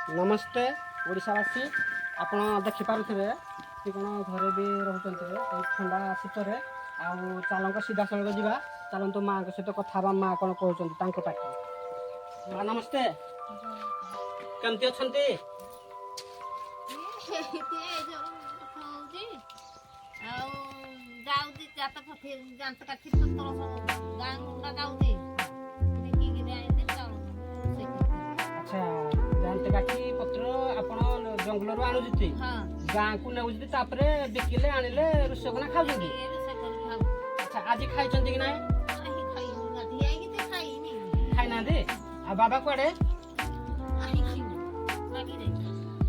नमस्ते ओडिशावासी आपण देखिपे कि कौन घरे भी रोचे ठंडा शीतर चलक सीधा सड़क जा चलतु माँ सहित कथा माँ कौन कहते पाखे माँ नमस्ते केमती अच्छा अच्छा जानते काठी पत्र आपण जंगल आणुचे गाँ को नौते बिकिले आनिले रोषेकना खाऊ अच्छा आज खाई कि ना खाई ना आ बाबा कड़े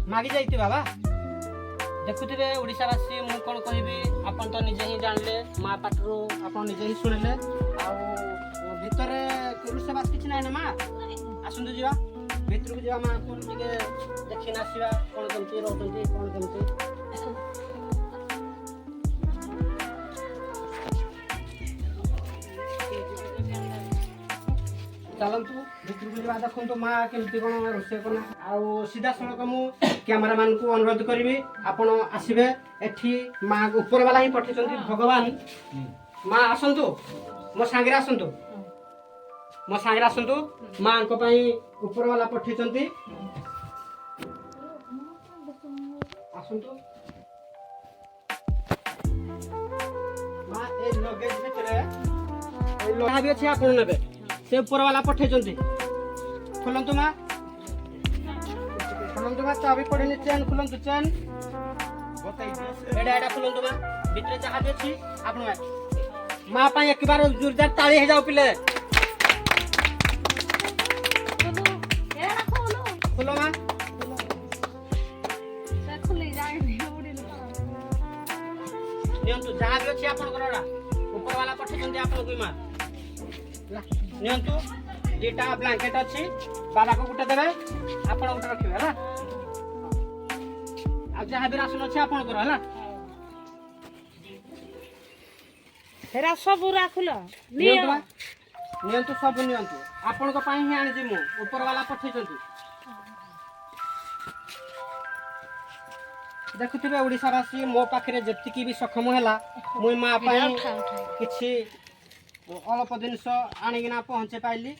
मागी जाइए बाबा देखुवे ओडावासी मुझे कौन कह आप तो निजे ही जानले माँ पाटू आप निजे ही शुणिले आतर रोषेबास कि ना माँ आसतु जा भितर को जा माँ को देखी आसवा कौन कमी रोचे कौन कमी चलतु भितर को जा देखु माँ केमती कौन रोषे कला सीधा सड़क मुझे कैमेरा मान को अनुरोध करी आपण आसबे एठी माँ ऊपर वाला ही पठे भगवान माँ आसतु मो सांगे आसतु मो सांगे आसतु माँ ऊपर वाला पठे आसतु माँ ए लगेज भितर भी अच्छे आप ने से ऊपर वाला पठे खोलतु माँ खोलतु माँ चाबी पड़े चेन खोलतु चेन एडा खोलतु माँ भितर जहाँ भी अच्छी आप माँ एक बार जोरदार ताली हो जाओ पिले खोलो माँ नियंतु जहाँ भी अच्छी आप ऊपर वाला पठे आपको माँ नियंतु दीटा ब्लांकेट अच्छी बाबा को गोटे देवे आप गोटे रखिए है जहाँ भी राशन अच्छे आपंकर है सब राखुल नियंतु सब नियंतु आपण ही आनी मु ऊपर वाला पठे देखुवे ओडावासी मो पाखे जी भी सक्षम है मुई माँ किसी अल्प जिनस आणिकिना पहुँचे पाइली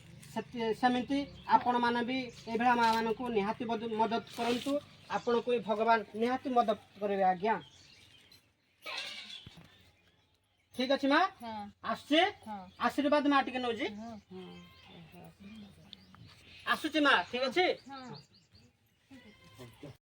सेमती आपण मैंने भी ये माँ मान को निहाती मदद करूँ आपण को भगवान निहाती मदद करेंगे आज्ञा ठीक अच्छे माँ आसुचे आशीर्वाद माँ टे नौजी आसुची माँ ठीक अच्छे।